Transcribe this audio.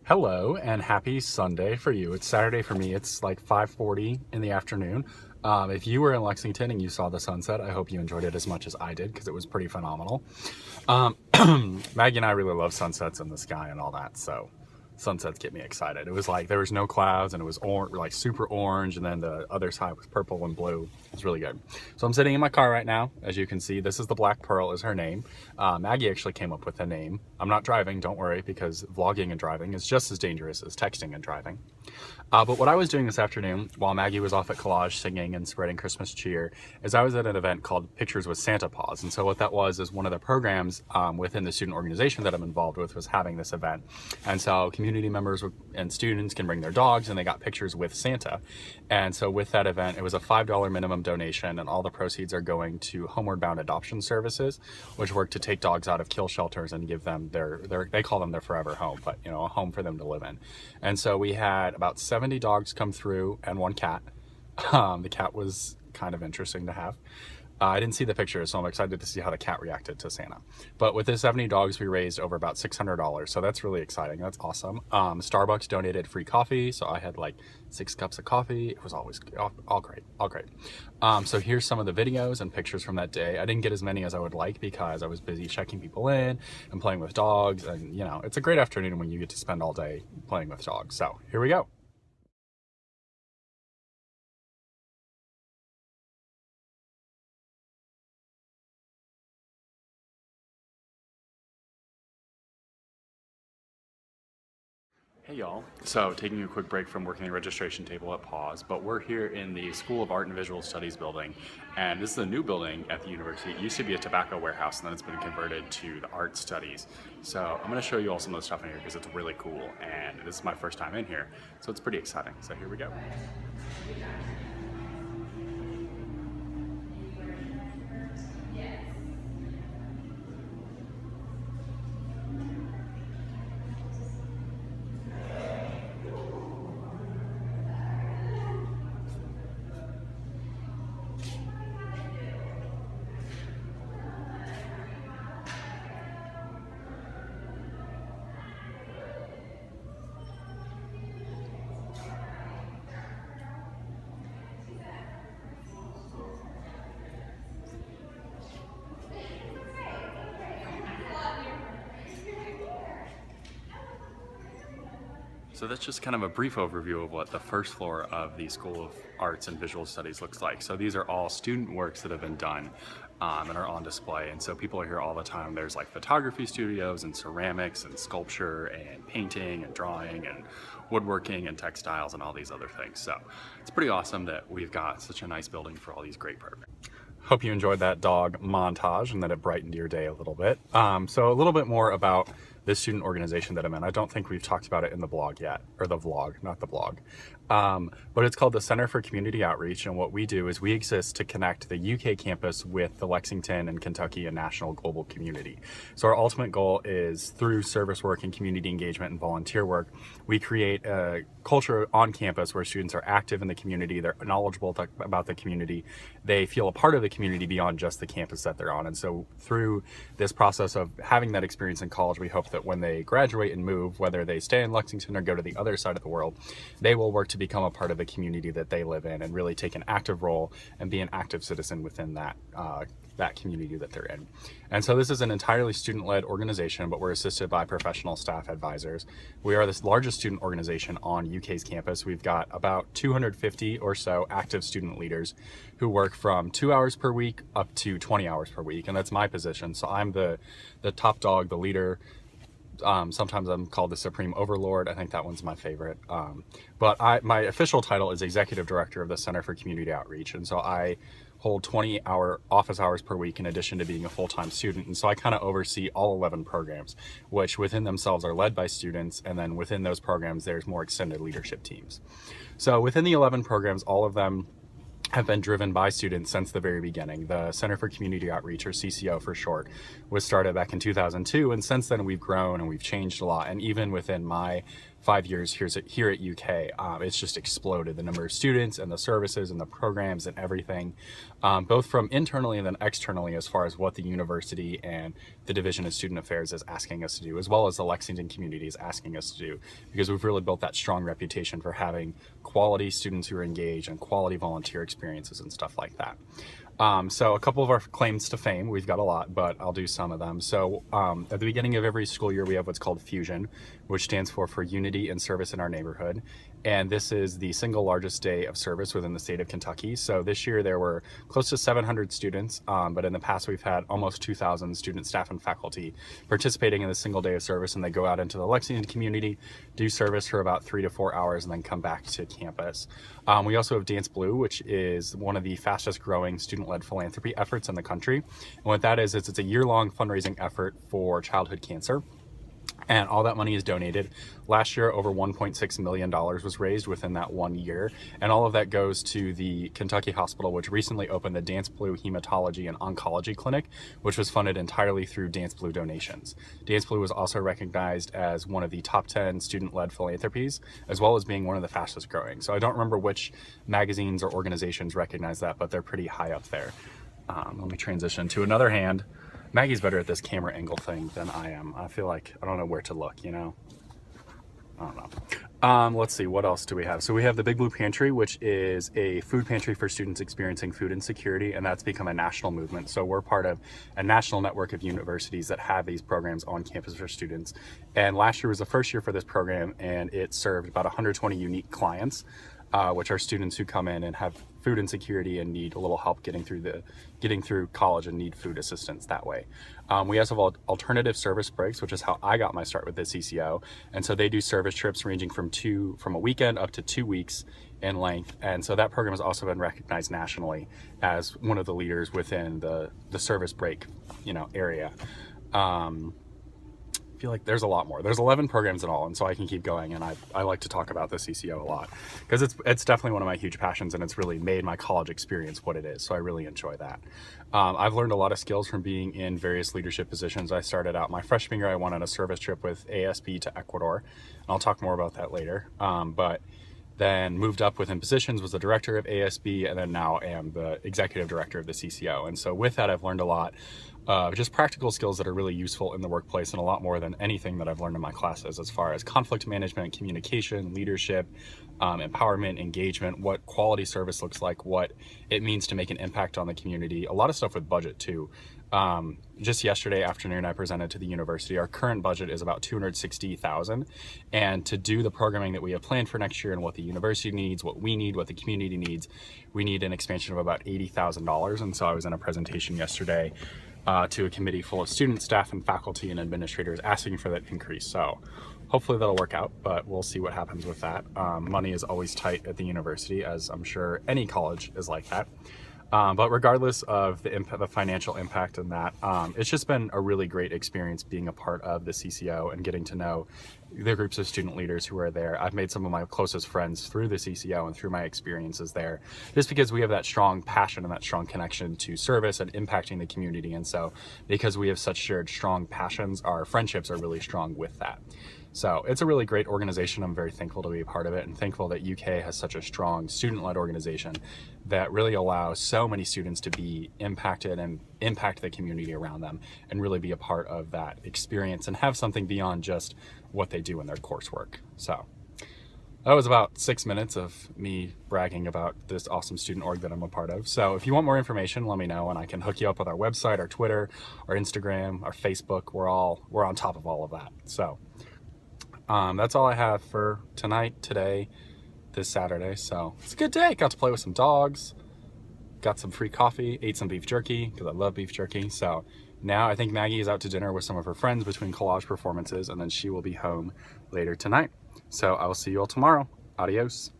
Hello and happy Sunday for you. It's Saturday for me. It's like 5:40 in the afternoon. If you were in Lexington and you saw the sunset, I hope you enjoyed it as much as I did because it was pretty phenomenal. Um, Maggie and I really love sunsets in the sky and all that, so sunsets get me excited. It was like there was no clouds and it was like super orange, and then the other side was purple and blue. It's really good. So I'm sitting in my car right now. As you can see, this is the Black Pearl is her name. Maggie actually came up with the name. I'm not driving, don't worry, because vlogging and driving is just as dangerous as texting and driving. But what I was doing this afternoon while Maggie was off at Collage singing and spreading Christmas cheer is I was at an event called Pictures with Santa PAWS. And so what that was is one of the programs within the student organization that I'm involved with was having this event. And so community members and students can bring their dogs and they got pictures with Santa. And so with that event, it was a $5 minimum donation, and all the proceeds are going to Homeward Bound Adoption Services, which work to take dogs out of kill shelters and give them they call them their forever home, but a home for them to live in. And so we had about 70 dogs come through and one cat. The cat was kind of interesting to have. I didn't see the pictures, so I'm excited to see how the cat reacted to Santa. But with the 70 dogs, we raised over about $600, so that's really exciting. That's awesome. Starbucks donated free coffee, so I had like 6 cups of coffee. It was always all great, all great. So here's some of the videos and pictures from that day. I didn't get as many as I would like because I was busy checking people in and playing with dogs, and it's a great afternoon when you get to spend all day playing with dogs. So here we go. Hey y'all. So taking a quick break from working the registration table at PAWS, but we're here in the School of Art and Visual Studies building, and this is a new building at the university. It used to be a tobacco warehouse, and then it's been converted to the art studies. So I'm going to show you all some of the stuff in here because it's really cool, and this is my first time in here, so it's pretty exciting. So here we go. So that's just kind of a brief overview of what the first floor of the School of Arts and Visual Studies looks like. So these are all student works that have been done and are on display. And so people are here all the time. There's like photography studios and ceramics and sculpture and painting and drawing and woodworking and textiles and all these other things. So it's pretty awesome that we've got such a nice building for all these great programs. Hope you enjoyed that dog montage and that it brightened your day a little bit. So a little bit more about this student organization that I'm in. I don't think we've talked about it in the blog yet, or the vlog, not the blog. But it's called the Center for Community Outreach, and what we do is we exist to connect the UK campus with the Lexington and Kentucky and national global community. So our ultimate goal is through service work and community engagement and volunteer work, we create a culture on campus where students are active in the community, they're knowledgeable about the community, they feel a part of the community beyond just the campus that they're on. And so through this process of having that experience in college, we hope that when they graduate and move, whether they stay in Lexington or go to the other side of the world, they will work to become a part of the community that they live in and really take an active role and be an active citizen within that community that they're in. And so this is an entirely student-led organization, but we're assisted by professional staff advisors. We are the largest student organization on UK's campus. We've got about 250 or so active student leaders who work from 2 hours per week up to 20 hours per week, and that's my position. So I'm the top dog, the leader. Sometimes I'm called the Supreme Overlord. I think that one's my favorite. But my official title is Executive Director of the Center for Community Outreach. And so I hold 20-hour office hours per week in addition to being a full-time student. And so I kind of oversee all 11 programs, which within themselves are led by students. And then within those programs, there's more extended leadership teams. So within the 11 programs, all of them have been driven by students since the very beginning. The Center for Community Outreach, or CCO for short, was started back in 2002, and since then we've grown and we've changed a lot. And even within my 5 years here at UK. It's just exploded, the number of students and the services and the programs and everything, both from internally and then externally, as far as what the university and the Division of Student Affairs is asking us to do, as well as the Lexington community is asking us to do, because we've really built that strong reputation for having quality students who are engaged and quality volunteer experiences and stuff like that. So a couple of our claims to fame, we've got a lot, but I'll do some of them. So at the beginning of every school year, we have what's called Fusion, which stands for Unity and Service in Our Neighborhood. And this is the single largest day of service within the state of Kentucky. So this year there were close to 700 students, but in the past we've had almost 2,000 student, staff, and faculty participating in this single day of service, and they go out into the Lexington community, do service for about 3 to 4 hours, and then come back to campus. We also have Dance Blue, which is one of the fastest growing student-led philanthropy efforts in the country. And what that is it's a year-long fundraising effort for childhood cancer. And all that money is donated. Last year, over $1.6 million was raised within that 1 year. And all of that goes to the Kentucky Hospital, which recently opened the Dance Blue Hematology and Oncology Clinic, which was funded entirely through Dance Blue donations. Dance Blue was also recognized as one of the top 10 student-led philanthropies, as well as being one of the fastest growing. So I don't remember which magazines or organizations recognize that, but they're pretty high up there. Let me transition to another hand. Maggie's better at this camera angle thing than I am. I feel like I don't know where to look, you know? I don't know. Let's see, what else do we have? So we have the Big Blue Pantry, which is a food pantry for students experiencing food insecurity, and that's become a national movement. So we're part of a national network of universities that have these programs on campus for students. And last year was the first year for this program, and it served about 120 unique clients, which are students who come in and have food insecurity and need a little help getting through college and need food assistance that way. We also have alternative service breaks, which is how I got my start with the CCO. And so they do service trips ranging from a weekend up to 2 weeks in length. And so that program has also been recognized nationally as one of the leaders within the service break, area. Feel like there's a lot more. There's 11 programs in all, and so I can keep going, and I like to talk about the CCO a lot because it's definitely one of my huge passions, and it's really made my college experience what it is, so I really enjoy that. I've learned a lot of skills from being in various leadership positions. I started out my freshman year, I went on a service trip with ASB to Ecuador, and I'll talk more about that later, but then moved up within positions, was the director of ASB, and then now am the executive director of the CCO. And so with that, I've learned a lot of just practical skills that are really useful in the workplace, and a lot more than anything that I've learned in my classes, as far as conflict management, communication, leadership, empowerment, engagement, what quality service looks like, what it means to make an impact on the community, a lot of stuff with budget too. Just yesterday afternoon, I presented to the university. Our current budget is about $260,000, and to do the programming that we have planned for next year and what the university needs, what we need, what the community needs, we need an expansion of about $80,000. And so I was in a presentation yesterday to a committee full of students, staff, and faculty and administrators asking for that increase. So hopefully that'll work out, but we'll see what happens with that. Money is always tight at the university, as I'm sure any college is like that. But regardless of the financial impact and that, it's just been a really great experience being a part of the CCO and getting to know the groups of student leaders who are there. I've made some of my closest friends through the CCO and through my experiences there, just because we have that strong passion and that strong connection to service and impacting the community. And so because we have such shared strong passions, our friendships are really strong with that. So it's a really great organization. I'm very thankful to be a part of it, and thankful that UK has such a strong student-led organization that really allows so many students to be impacted and impact the community around them and really be a part of that experience and have something beyond just what they do in their coursework. So that was about 6 minutes of me bragging about this awesome student org that I'm a part of. So if you want more information, let me know, and I can hook you up with our website, our Twitter, our Instagram, our Facebook. We're on top of all of that. So that's all I have for today, this Saturday. So it's a good day. Got to play with some dogs, got some free coffee, ate some beef jerky because I love beef jerky. So now I think Maggie is out to dinner with some of her friends between collage performances, and then she will be home later tonight. So I will see you all tomorrow. Adios.